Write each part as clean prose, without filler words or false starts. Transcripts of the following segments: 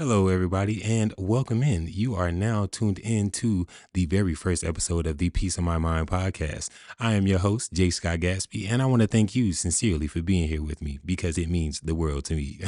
Hello, everybody, and welcome in. You are now tuned in to the very first episode of the Peace of My Mind podcast. I am your host, J. Scott Gatsby, and I want to thank you sincerely for being here with me because it means the world to me.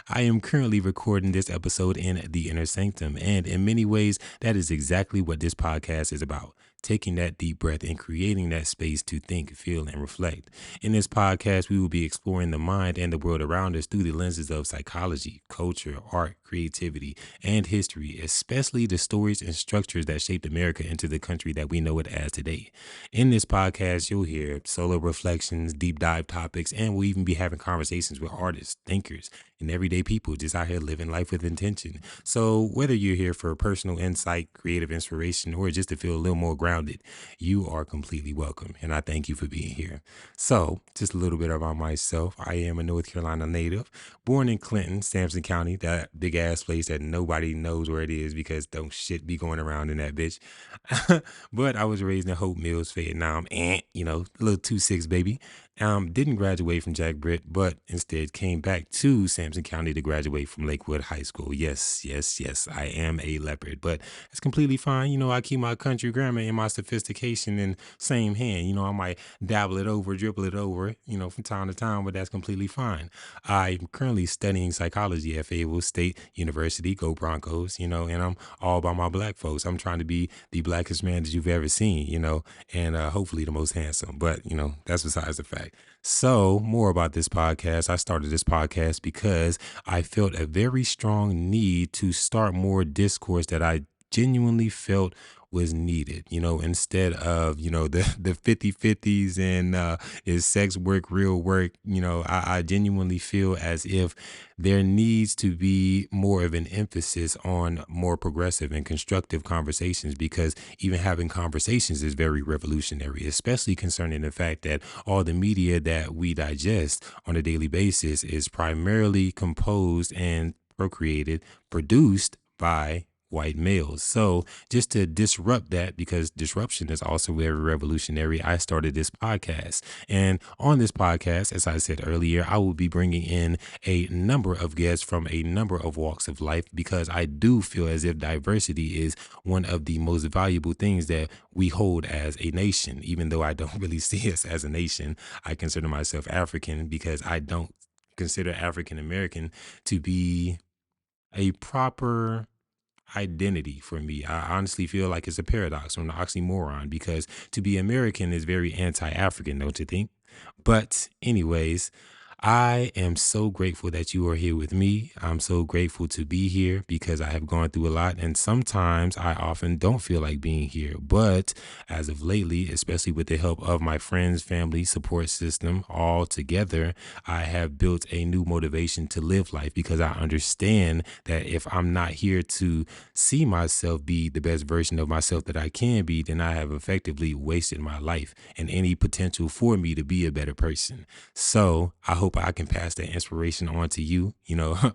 I am currently recording this episode in the inner sanctum, and in many ways, that is exactly what this podcast is about. Taking that deep breath and creating that space to think, feel, and reflect. In this podcast, we will be exploring the mind and the world around us through the lenses of psychology, culture, art, creativity, and history, especially the stories and structures that shaped America into the country that we know it as today. In this podcast, you'll hear solo reflections, deep dive topics, and we'll even be having conversations with artists, thinkers, and everyday people just out here living life with intention. So, whether you're here for personal insight, creative inspiration, or just to feel a little more grounded, you are completely welcome. And I thank you for being here. So, just a little bit about myself. I am a North Carolina native, born in Clinton, Sampson County, that big ass place that nobody knows where it is because don't shit be going around in that bitch. But I was raised in Hope Mills, Vietnam, and little 2-6 baby. Didn't graduate from Jack Britt, but instead came back to Sampson County to graduate from Lakewood High School. Yes, yes, yes, I am a leopard, but it's completely fine. I keep my country grammar and my sophistication in same hand. I might dabble it over, dribble it over, from time to time, but that's completely fine. I'm currently studying psychology at Fayetteville State University, go Broncos, and I'm all by my black folks. I'm trying to be the blackest man that you've ever seen, and hopefully the most handsome, but, that's besides the fact. So, more about this podcast. I started this podcast because I felt a very strong need to start more discourse that I genuinely felt was needed, instead of, the 50-50s and is sex work, real work, I genuinely feel as if there needs to be more of an emphasis on more progressive and constructive conversations because even having conversations is very revolutionary, especially concerning the fact that all the media that we digest on a daily basis is primarily composed and procreated, produced by white males. So just to disrupt that, because disruption is also very revolutionary, I started this podcast. And on this podcast, as I said earlier, I will be bringing in a number of guests from a number of walks of life because I do feel as if diversity is one of the most valuable things that we hold as a nation. Even though I don't really see us as a nation, I consider myself African because I don't consider African American to be a proper identity for me. I honestly feel like it's a paradox or an oxymoron because to be American is very anti-African, don't you think? But anyways, I am so grateful that you are here with me. I'm so grateful to be here because I have gone through a lot and sometimes I often don't feel like being here. But as of lately, especially with the help of my friends, family, support system, all together, I have built a new motivation to live life because I understand that if I'm not here to see myself be the best version of myself that I can be, then I have effectively wasted my life and any potential for me to be a better person. So I hope I can pass that inspiration on to you,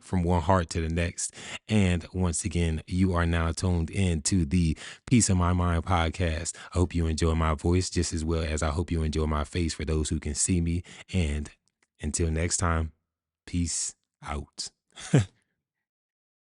from one heart to the next. And once again, you are now tuned in to the Peace of My Mind podcast. I hope you enjoy my voice just as well as I hope you enjoy my face for those who can see me. And until next time, peace out.